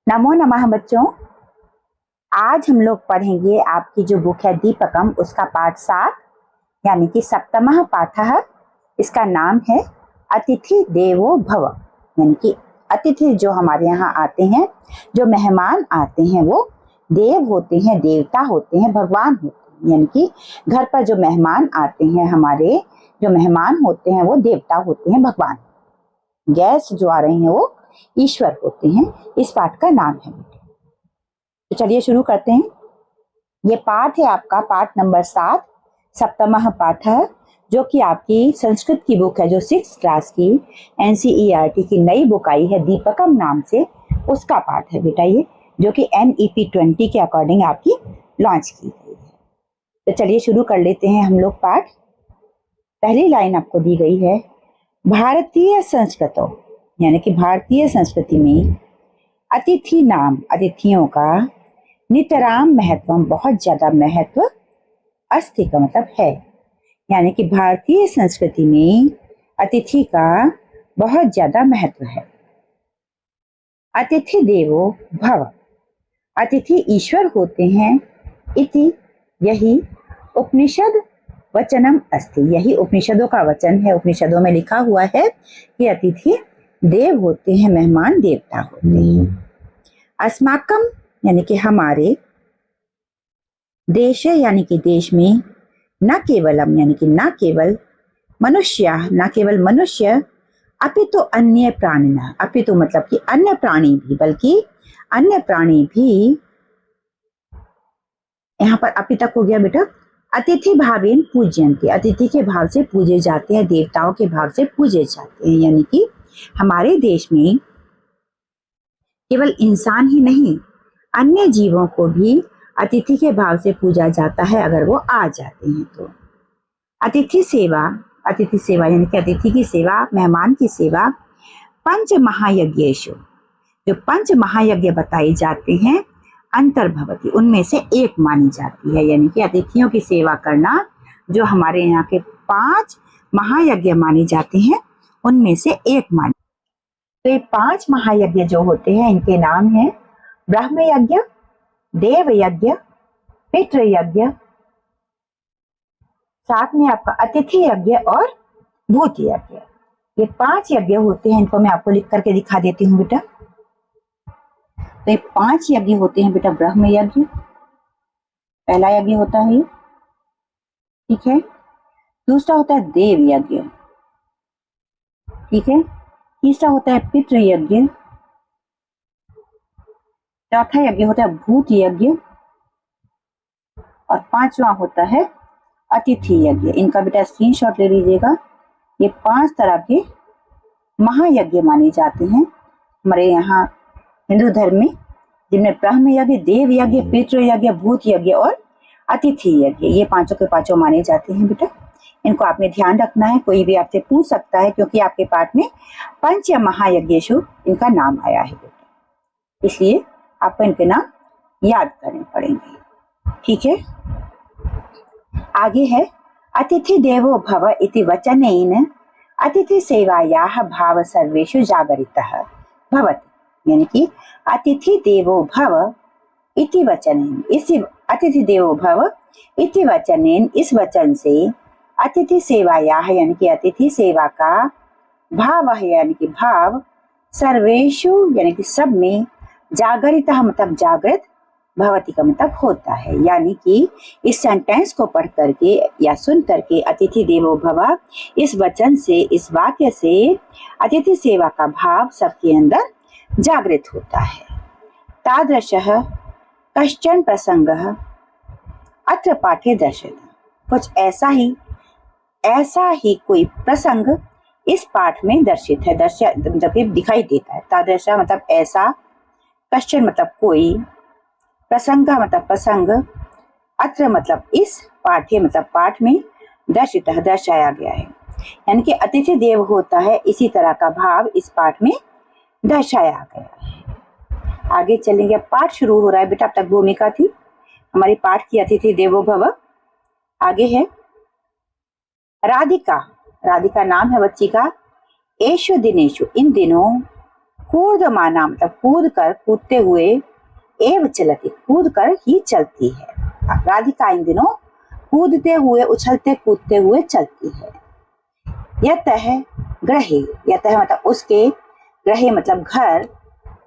नमो नमः बच्चों। आज हम लोग पढ़ेंगे आपकी जो बुक है दीपकम, उसका पाठ 7 यानी कि सप्तमः पाठः। इसका नाम है अतिथि देवो भव। यानी कि अतिथि जो हमारे यहाँ आते हैं, जो मेहमान आते हैं, वो देव होते हैं, देवता होते हैं, भगवान होते हैं। यानी कि घर पर जो मेहमान आते हैं, हमारे जो मेहमान होते हैं वो देवता होते हैं, भगवान। गेस्ट जो आ रहे हैं वो ईश्वर होते हैं। इस पाठ का नाम है। तो चलिए शुरू करते हैं। ये पाठ है आपका पाठ नंबर 7 सप्तमः पाठ है, जो कि आपकी संस्कृत की बुक है, जो 6th क्लास की NCERT की नई बुक आई है दीपकम नाम से, उसका पाठ है बेटा ये, जो कि NEP 20 के अकॉर्डिंग आपकी लॉन्च की गई है। तो चलिए शुरू कर लेते हैं हम लोग पाठ। पहली लाइन आपको दी गई है, भारतीय संस्कृतों यानी कि भारतीय संस्कृति में अतिथि नाम, अतिथियों का नितराम महत्व, बहुत ज्यादा महत्व अस्ति का मतलब है। यानी कि भारतीय संस्कृति में अतिथि का बहुत ज्यादा महत्व है। अतिथि देवो भव, अतिथि ईश्वर होते हैं। इति, यही उपनिषद वचनम अस्ति, यही उपनिषदों का वचन है। उपनिषदों में लिखा हुआ है कि अतिथि देव होते हैं, मेहमान देवता होते हैं। अस्माकम यानी कि हमारे, देश यानी कि देश में, न केवलम यानी कि न केवल मनुष्य, न केवल मनुष्य, अपितु अन्य प्राणिनः, अपितु मतलब कि अन्य प्राणी भी, बल्कि अन्य प्राणी भी, यहाँ पर अपि तक हो गया बेटा। अतिथि भावेन पूज्यन्ते, अतिथि के भाव से पूजे जाते हैं, देवताओं के भाव से पूजे जाते हैं। यानी कि हमारे देश में केवल इंसान ही नहीं, अन्य जीवों को भी अतिथि के भाव से पूजा जाता है अगर वो आ जाते हैं तो। अतिथि सेवा, अतिथि सेवा यानी कि अतिथि की सेवा, मेहमान की सेवा, पंच महायज्ञेषु, जो पंच महायज्ञ बताए जाते हैं, अंतर्भवती, उनमें से एक मानी जाती है। यानी कि अतिथियों की सेवा करना जो हमारे यहाँ के 5 महायज्ञ माने जाते हैं, उनमें से एक मानी। तो ये 5 महायज्ञ जो होते हैं, इनके नाम है ब्रह्म यज्ञ, देव यज्ञ, पितृ यज्ञ, साथ में आपका अतिथि यज्ञ और भूत यज्ञ। ये 5 यज्ञ होते हैं। इनको मैं आपको लिख करके दिखा देती हूँ बेटा। तो ये 5 यज्ञ होते हैं बेटा। ब्रह्म यज्ञ पहला यज्ञ होता है ये, ठीक है। दूसरा होता है देव यज्ञ, ठीक है। तीसरा होता है पितृ यज्ञ। चौथा यज्ञ होता है भूत यज्ञ और 5वां होता है अतिथि यज्ञ। इनका बेटा स्क्रीनशॉट ले लीजिएगा। ये 5 तरह के महायज्ञ माने जाते हैं हमारे यहाँ हिंदू धर्म में, जिनमें ब्रह्म यज्ञ, देव यज्ञ, पितृ यज्ञ, भूत यज्ञ और अतिथि यज्ञ, ये 5 के 5 माने जाते हैं बेटा। इनको आपने ध्यान रखना है। कोई भी आपसे पूछ सकता है, क्योंकि आपके पाठ में पंच महायज्ञेषु इनका नाम आया है बेटा, इसलिए आपको इनके नाम याद करने पड़ेंगे, ठीक है। आगे है अतिथि देवो भव इति वचनेन अतिथि सेवायाः भाव सर्वेषु जागरितः भवति। यानी कि अतिथि देवो भव इति वचनेन, इस अतिथि देवो भव इति वचनेन, इस वचन से अतिथि सेवायाः यानी कि अतिथि सेवा का भाव है यानी कि भाव, सर्वेषु यानी कि सब में, जागरितः मतलब जागृत, भवति का मतलब होता है। यानी कि इस सेंटेंस को पढ़ करके या सुन करके अतिथि देवो भव, इस वचन से, इस वाक्य से अतिथि सेवा का भाव सबके अंदर जागृत होता है। तादृशः कश्चन प्रसंगः अत्र पाठे दर्शितः, कुछ ऐसा ही कोई प्रसंग इस पाठ में दर्शित है, मतलब दिखाई देता है। तादृशः मतलब ऐसा, कश्चन मतलब कोई, प्रसंग मतलब प्रसंग, अत्र मतलब इस, पाठ्य मतलब पाठ में, दर्शित दर्शाया गया है। यानी कि अतिथि देव होता है, इसी तरह का भाव इस पाठ में दर्शाया गया है। आगे चलेंगे। पाठ शुरू हो रहा है बेटा। अब तक भूमिका थी हमारी पाठ की, अतिथि देवो भव। आगे है राधिका, राधिका नाम है बच्ची का। एषु दिनेषु, इन दिनों, कूर्दमाना मतलब कूद कर, कूदते हुए, एव चलती कूद कर ही चलती है। राधिका इन दिनों कूदते हुए, उछलते कूदते हुए चलती है। यतः गृहे, यतः मतलब उसके, गृहे मतलब घर,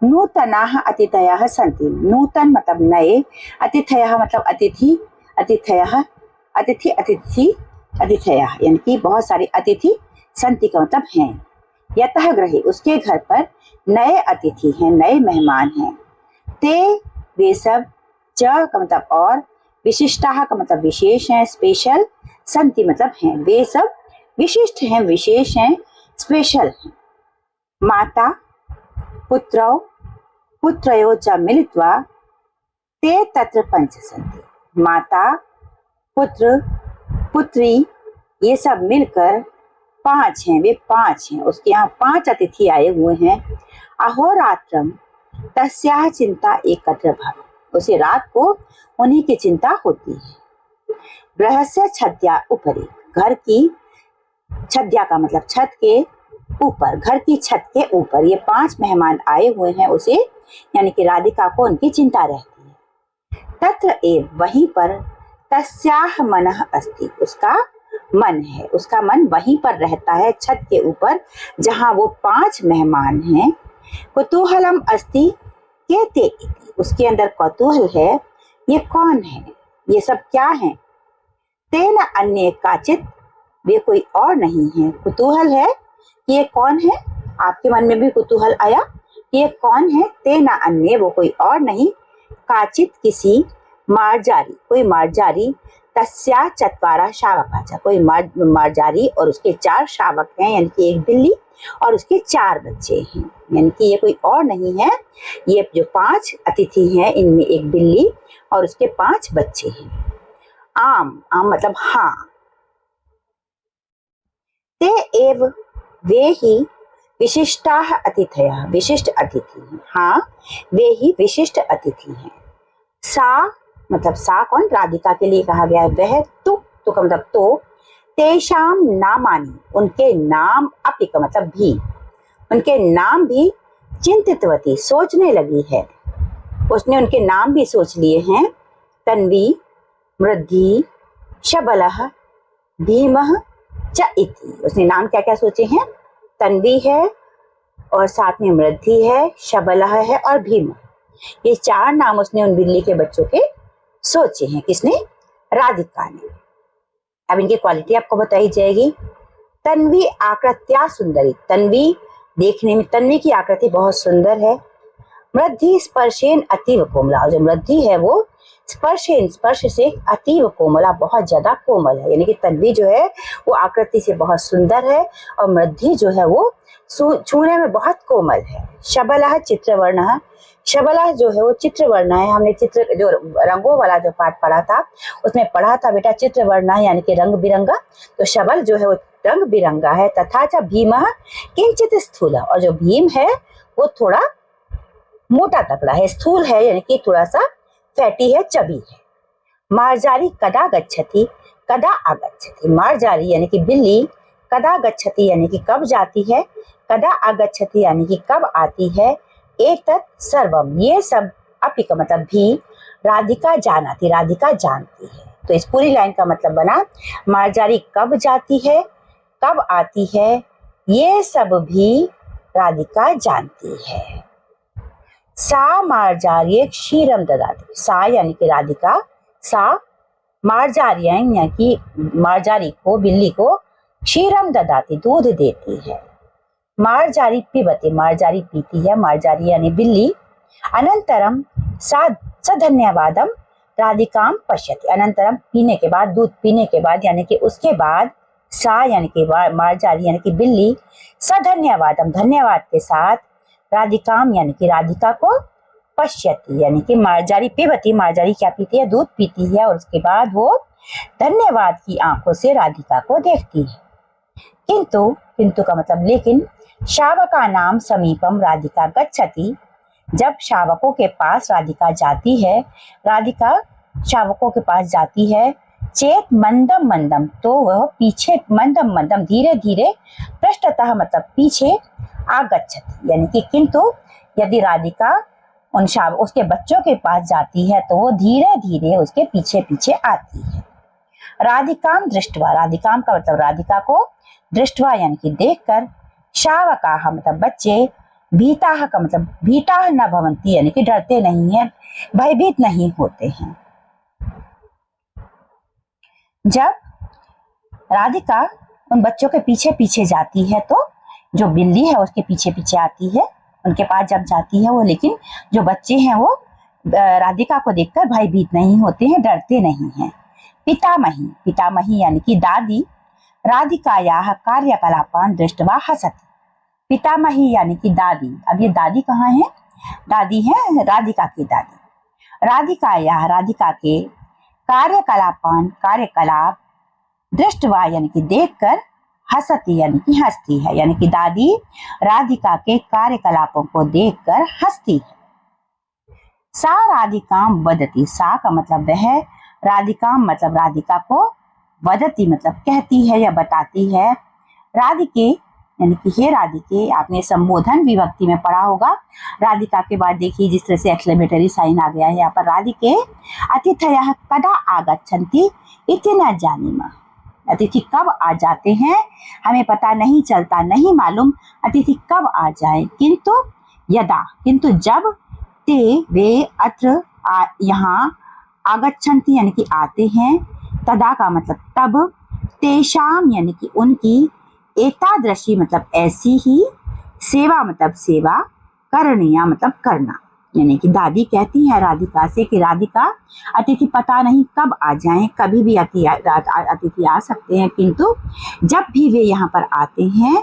नूतनाः अतिथयः सन्ति। नूतन मतलब नए, अतिथयः मतलब अतिथि, अतिथयः अतिथि, अतिथयः यानी कि बहुत सारे अतिथि, सन्ति का मतलब हैं। यतः गृहे उसके घर पर नए अतिथि हैं, नए मेहमान हैं। ते वे सब, च का मतलब और, विशिष्टाः का मतलब विशेष हैं, स्पेशल, सन्ति मतलब हैं, वे सब विशिष्ट हैं, विशेष हैं, स्पेशल हैं। माता पुत्रौ पुत्रयो च मिलित्वा ते तत्र पंच सन्ति। माता पुत्र पुत्री ये सब मिलकर 5 हैं, वे 5 हैं, उसके यहाँ 5 अतिथि आए हुए हैं। अहोरात्रम तस्याः चिंता एकत्र भव, उसे रात को उन्हीं की चिंता होती है। गृहस्य छद्या उपरि, घर की, छद्या का मतलब छत के ऊपर, घर की छत के ऊपर ये 5 मेहमान आए हुए हैं, उसे यानी कि राधिका को उनकी चिंता रहती है। तत्र एव वहीं पर, तस्याः मनः अस्ति उसका मन है, उसका मन वहीं पर रहता है, छत के ऊपर जहां वो 5 मेहमान हैं। कुतूहलम अस्ति केते इति, उसके अंदर कौतूहल है, ये कौन है, ये सब क्या है। तेन अन्य काचित, वे कोई और नहीं है। कुतूहल है कि ये कौन है, आपके मन में भी कुतूहल आया कि ये कौन है। तेना अन्य वो कोई और नहीं, काचित किसी, मार्जारी कोई मार्जारी, तस्या चत्वारा शावका, कोई मार्जारी और उसके 4 शावक हैं, यानी कि एक बिल्ली और उसके 4 बच्चे हैं, यानी कि ये कोई और नहीं है, ये जो 5 अतिथि हैं इनमें एक बिल्ली और उसके 5 बच्चे हैं। आम, आम मतलब हाँ। ते एव वे ही विशिष्टाः अतिथयः, विशिष्ट अतिथि हैं, हाँ वे ही विशिष्ट अतिथि हैं। सा मतलब सा कौन, राधिका के लिए कहा गया है। वह तो का मतलब तो, तेषाम नामानि उनके नाम, अपि का मतलब भी, उनके नाम भी, चिंतितवती सोचने लगी है, उसने उनके नाम भी सोच लिए हैं। तन्वी, मृद्धि, शबलः, भीमः च इति, उसने नाम क्या क्या सोचे हैं। तन्वी है और साथ में मृद्धि है, शबलः है और भीम, ये 4 नाम उसने उन बिल्ली के बच्चों के सोचे हैं। किसने, राधिका ने। अब इनकी क्वालिटी आपको बताई जाएगी। तन्वी आकृत्या सुंदरी, तन्वी देखने में, तन्वी की आकृति बहुत सुंदर है। मृद्धि स्पर्शेन अतीव कोमला, जो मृद्धि है वो स्पर्शेन, स्पर्श से, अतीव कोमला बहुत ज्यादा कोमल है, यानी कि तन्वी जो है वो आकृति से बहुत सुंदर है और मृद्धि जो है वो छूने में बहुत कोमल है। शबलः चित्रवर्ण, शबला जो है वो चित्रवर्ण है। हमने चित्र जो रंगों वाला जो पाठ पढ़ा था उसमें पढ़ा था बेटा चित्रवर्ण यानी कि रंग बिरंगा, तो शबल जो है वो रंग बिरंगा है। तथा च भीमः किंचित स्थूल, और जो भीम है वो थोड़ा मोटा तगड़ा है, स्थूल है यानी कि थोड़ा सा फैटी है, चबी है। मार्जारी कदा गच्छति, कदा आगच्छति, मार्जारी यानी कि बिल्ली, कदा गच्छति यानी कि कब जाती है, कदा आगच्छति यानी कि कब आती है। एतत् सर्वम, ये सब, अपि का मतलब भी, राधिका जानाति, राधिका जानती है। तो इस पूरी लाइन का मतलब बना, मार्जारी कब जाती है, कब आती है, ये सब भी राधिका जानती है। सा मार्जार्य क्षीरम ददाति, सा यानी कि राधिका, सा मार्जार्य यानी कि मार्जारी को, बिल्ली को, क्षीरम ददाति दूध देती है। मार्जारी पिबती, मार्जारी पीती है, मार्जारी यानी बिल्ली। अनंतरम सधन्यवादम राधिकाम पश्यति, अनंतरम पीने के बाद, दूध पीने के बाद यानी कि उसके बाद, सा यानी कि मार्जारी यानी कि बिल्ली, सधन्यवादम धन्यवाद के साथ, राधिकाम यानी कि राधिका को, पश्यति यानी कि मार्जारी पिबती, मार्जारी क्या पीती है, दूध पीती है और उसके बाद वो धन्यवाद की आंखों से राधिका को देखती है। किंतु, किंतु का मतलब लेकिन, शावका नाम समीपम राधिका गच्छति, जब शावकों के पास राधिका जाती है, राधिका शावकों के पास जाती है, चेत मंदम मंदम, तो वह पीछे मंदम मंदम धीरे धीरे, पृष्ठतः मतलब पीछे, आगच्छति यानी कि किंतु यदि राधिका उन उसके बच्चों के पास जाती है तो वो धीरे धीरे उसके पीछे पीछे आती है। राधिकाम दृष्टवा, राधिकाम का मतलब राधिका को, दृष्टवा यानी कि देखकर, शावकाः मतलब बच्चे, भीताः का मतलब भीताः न भवन्ति यानी कि डरते नहीं हैं, भयभीत नहीं होते हैं। जब राधिका उन बच्चों के पीछे पीछे जाती है तो जो बिल्ली है उसके पीछे पीछे आती है, उनके पास जब जाती है वो, लेकिन जो बच्चे हैं वो राधिका को देखकर भयभीत नहीं होते हैं, डरते नहीं हैं। पितामही, पितामही यानी कि दादी, राधिकायाः कार्यकलापान् दृष्ट्वा हसति। पितामही यानी कि दादी, अब ये दादी कहाँ है? दादी है राधिका की दादी। राधिकायाः राधिका के, कार्यकलापान् कार्यकलाप, दृष्टवा यानी कि देखकर, हसती यानी कि हंसती है, यानी कि दादी राधिका के कार्यकलापों को देखकर हंसती है। सा राधिकाम वदति, सा का मतलब वह, राधिकाम मतलब राधिका को, वदति मतलब कहती है या बताती है। राधिके यानी कि हे राधिके, आपने संबोधन विभक्ति में पढ़ा होगा। राधिका के बाद देखिए जिस तरह से एक्सक्लेमेटरी साइन आ गया है यहाँ पर, राधिके अतिथयः कदा आगच्छन्ति इति न जानीमः, अतिथि कब आ जाते हैं हमें पता नहीं चलता, नहीं मालूम अतिथि कब आ जाए। किंतु यदा, किंतु जब, ते वे अत्र यहाँ, आगच्छन्ति यानी कि आते हैं, तदा का मतलब तब, तेषाम यानी कि उनकी, एतादृशी मतलब ऐसी ही, सेवा मतलब सेवा, करणीया मतलब करना, यानी कि दादी कहती है राधिका से कि राधिका अतिथि पता नहीं कब आ जाएं, कभी भी अतिथि आ सकते हैं, किंतु जब भी वे यहाँ पर आते हैं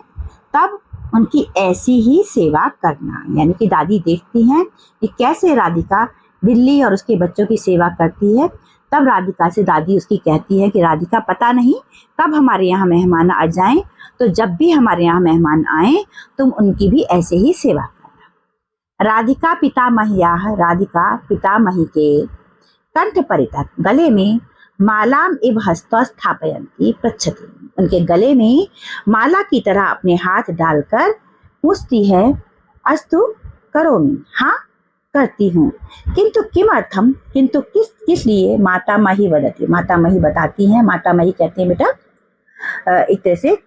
तब उनकी ऐसी ही सेवा करना। यानी कि दादी देखती हैं कि कैसे राधिका बिल्ली और उसके बच्चों की सेवा करती है, तब राधिका से दादी उसकी कहती है कि राधिका पता नहीं कब हमारे यहाँ मेहमान आ जाएं, तो जब भी हमारे यहाँ मेहमान आए तुम उनकी भी ऐसे ही सेवा करना। राधिका पितामह्याः, राधिका पितामही के, कंठ परितः गले में, मालाम इव हस्तौ स्थापयन्ति पृच्छति, उनके गले में माला की तरह अपने हाथ डालकर पूछती है, अस्तु करोमि, हाँ करती हूँ। किंतु किमर्थम, किंतु किस लिए, मातामही वदति, मातामही बताती हैं। मातामही कहते हैं बेटा एक तरह से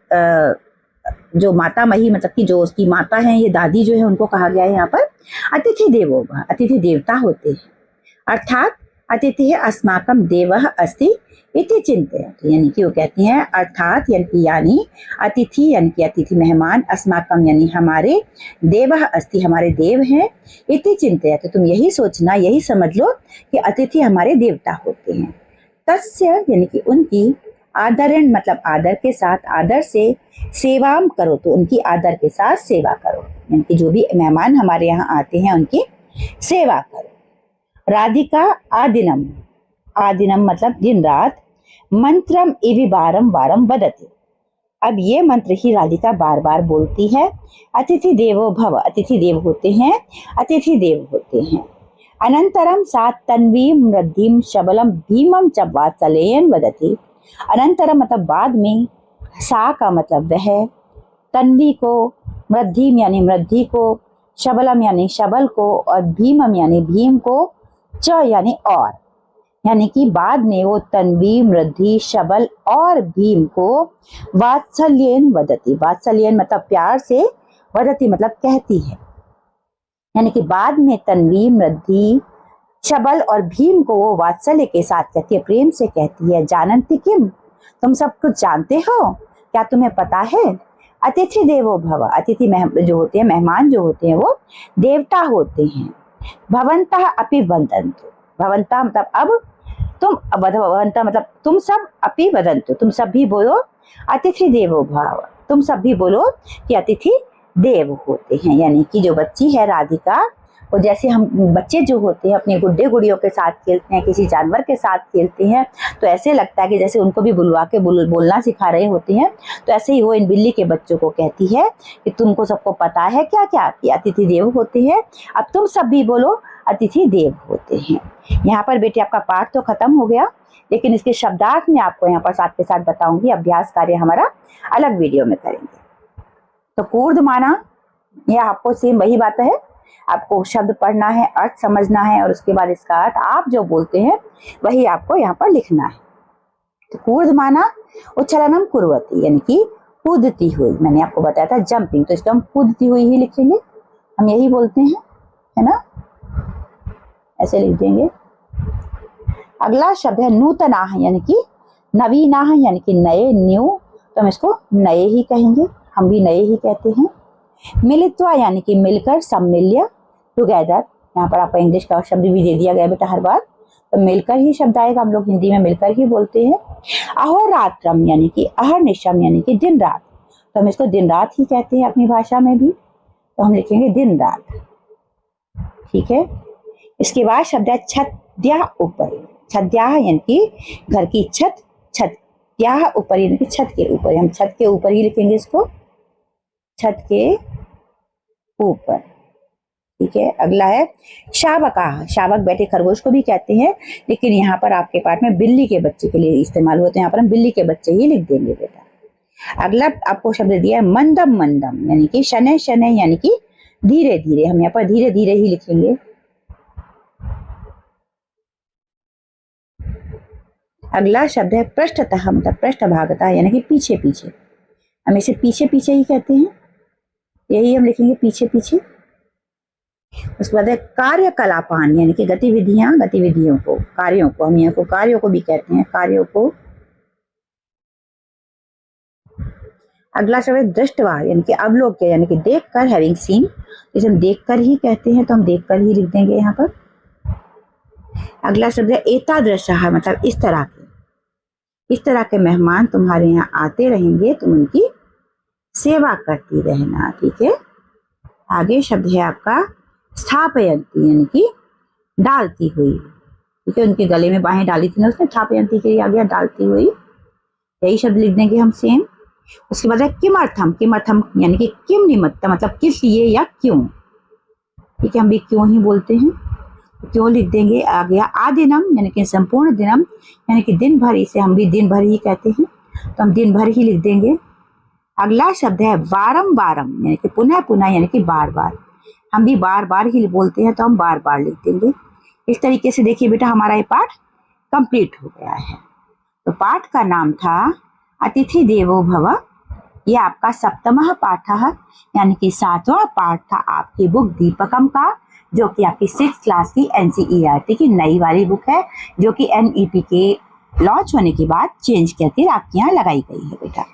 जो मातामही मतलब कि जो उसकी माता है, ये दादी जो है उनको कहा गया है यहाँ पर अतिथि देवो भव, अतिथि देवता होते हैं, अर्थात अतिथि अस्माकं देवः अस्ति इति चिंतयति, यानी कि वो कहती हैं अर्थात यानी अतिथि यानी कि अतिथि मेहमान, अस्माकं यानी हमारे, देवः अस्ति हमारे देव हैं, इति चिंतयति तुम यही सोचना, यही समझ लो कि अतिथि हमारे देवता होते हैं। तस्य यानी कि उनकी, आदरण मतलब आदर के साथ, आदर से, सेवाम करो तो उनकी आदर के साथ सेवा करो, यानी कि जो भी मेहमान हमारे यहाँ आते हैं उनकी सेवा करो। राधिका आदिनम, आदिनम मतलब दिन रात, मंत्रम इवि बारम बारम वदति, अब ये मंत्र ही राधिका बार बार बोलती है। अतिथि देवो भव, अतिथि देव होते हैं, अतिथि देव होते हैं। अनंतरम सा तन्वीम मृद्धिम शबलम भीमम च वात्सल्येन वदति, अनंतरम मतलब बाद में, सा का मतलब वह, तन्वी को, मृद्धिम यानी मृद्धि को, शबलम यानी शबल को, और भीमम यानी भीम को, च यानी और, यानी कि बाद में वो तन्वी, मृद्धि, शबल और भीम को वात्सल्येन वदति, वात्सल्येन मतलब प्यार से, वदति मतलब कहती है, यानी कि बाद में तन्वी, मृद्धि, शबल और भीम को वो वात्सल्य के साथ कहती है, प्रेम से कहती है। जानन्ति किम, तुम सब कुछ जानते हो, क्या तुम्हें पता है? अतिथि देवो भव, अतिथि जो होते हैं, मेहमान जो होते हैं वो देवता होते हैं। भवन्तः अपि वदन्तु, भवन्तः मतलब अब, तुम, भवन्तः मतलब तुम सब, अपि वदन्तु तुम सब भी बोलो, अतिथि देवो भव तुम सब भी बोलो कि अतिथि देव होते हैं। यानी कि जो बच्ची है राधिका, वो जैसे हम बच्चे जो होते हैं अपने गुड्डे गुड़ियों के साथ खेलते हैं, किसी जानवर के साथ खेलते हैं, तो ऐसे लगता है कि जैसे उनको भी बुलवा के बोलना सिखा रहे होते हैं। तो ऐसे ही वो इन बिल्ली के बच्चों को कहती है कि तुमको सबको पता है क्या क्या कि अतिथि देव होते हैं, अब तुम सब भी बोलो अतिथि देव होते हैं। यहाँ पर बेटे आपका पाठ तो खत्म हो गया, लेकिन इसके शब्दार्थ में आपको यहाँ पर साथ के साथ बताऊंगी। अभ्यास कार्य हमारा अलग वीडियो में करेंगे। तो कूर्दमाना, यह आपको सेम वही बात है, आपको शब्द पढ़ना है, अर्थ समझना है और उसके बाद इसका अर्थ आप जो बोलते हैं वही आपको यहाँ पर लिखना है। तो कूर्दमाना उच्छलनम कुर्वती, यानी कि कूदती हुई। मैंने आपको बताया था जंपिंग, तो इसको हम कूदती हुई ही लिखेंगे, हम यही बोलते हैं, है ना, ऐसे लिख देंगे। अगला शब्द है नूतनाह, यानी कि नवीनाह, यानी कि नए, न्यू, तो हम इसको नए ही कहेंगे, हम भी नए ही कहते हैं। मिलित्वा, यानी कि मिलकर, सम्मिल्य, टुगेदर, यहाँ पर आपको इंग्लिश का शब्द भी दे दिया गया बेटा हर बार, तो मिलकर ही शब्द आएगा, हम लोग हिंदी में मिलकर ही बोलते हैं। अहोरात्रम, यानी कि अहर्निशम, यानी कि दिन रात, तो हम इसको दिन रात ही कहते हैं अपनी भाषा में भी, तो हम लिखेंगे दिन रात, ठीक है। इसके बाद शब्द है छत्या ऊपर, छत्या यानी कि घर की छत, छत्या ऊपर यानी कि छत के ऊपर, हम छत के ऊपर ही लिखेंगे इसको, छत के ऊपर, ठीक है। अगला है शावका, शावक बेटे खरगोश को भी कहते हैं, लेकिन यहाँ पर आपके पाठ में बिल्ली के बच्चे के लिए इस्तेमाल होते हैं, यहाँ पर हम बिल्ली के बच्चे ही लिख देंगे बेटा। अगला आपको शब्द दिया है मंदम, मंदम यानी कि शनै, शनै यानी कि धीरे धीरे, हम यहाँ पर धीरे धीरे ही लिखेंगे। अगला शब्द है पृष्ठतः, मतलब पृष्ठभागतः यानी कि पीछे पीछे, हम इसे पीछे पीछे ही कहते हैं, यही हम लिखेंगे पीछे पीछे। उसके बाद है कार्यकलापान, यानी कि गतिविधियां, गतिविधियों को, कार्यों को, हम यहाँ को कार्यों को भी कहते हैं, कार्यों को। अगला शब्द है दृष्टवा, यानी कि अवलोक्य, यानी कि देखकर, हैविंग सीन, इसे हम देखकर ही कहते हैं, तो हम देखकर ही लिख देंगे यहाँ पर। अगला शब्द है एतादृशः, मतलब इस तरह के, इस तरह के मेहमान तुम्हारे यहाँ आते रहेंगे, तुम उनकी सेवा करती रहना, ठीक है। आगे शब्द है आपका स्थापयंती, यानी कि डालती हुई, ठीक है, उनके गले में बाहें डाली थी ना उसने, स्थापयंती के लिए आ गया डालती हुई, यही शब्द लिख देंगे हम सेम। उसके बाद है किमर्थम, किमर्थम यानी कि किम निमित्त, मतलब किस लिए या क्यों, ठीक है, हम भी क्यों ही बोलते हैं, क्यों लिख देंगे। आ गया आदिनम, यानी कि संपूर्ण दिनम, यानी कि दिन भर, इसे हम भी दिन भर ही कहते हैं, तो हम दिन भर ही लिख देंगे। अगला शब्द है वारम वारम, यानी कि पुनः पुनः, यानी कि बार बार, हम भी बार बार ही बोलते हैं, तो हम बार बार लिख देंगे। इस तरीके से देखिए बेटा हमारा ये पाठ कंप्लीट हो गया है। तो पाठ का नाम था अतिथि देवो भव, ये आपका सप्तमः पाठः, यानी कि 7वां पाठ था आपकी बुक दीपकम का, जो कि आपकी 6th क्लास की NCERT की नई वाली बुक है, जो कि NEP के लॉन्च होने के बाद चेंज करके आपके यहाँ लगाई गई है बेटा।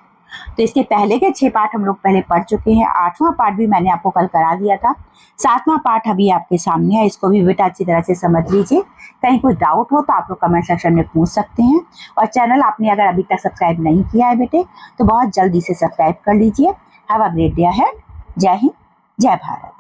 तो इसके पहले के 6 पाठ हम लोग पहले पढ़ चुके हैं, 8वां पाठ भी मैंने आपको कल करा दिया था, 7वां पाठ अभी आपके सामने है, इसको भी बेटा अच्छी तरह से समझ लीजिए। कहीं कोई डाउट हो तो आप लोग कमेंट सेक्शन में पूछ सकते हैं, और चैनल आपने अगर अभी तक सब्सक्राइब नहीं किया है बेटे तो बहुत जल्दी से सब्सक्राइब कर लीजिए। Have a great day ahead. जय हिंद, जय भारत।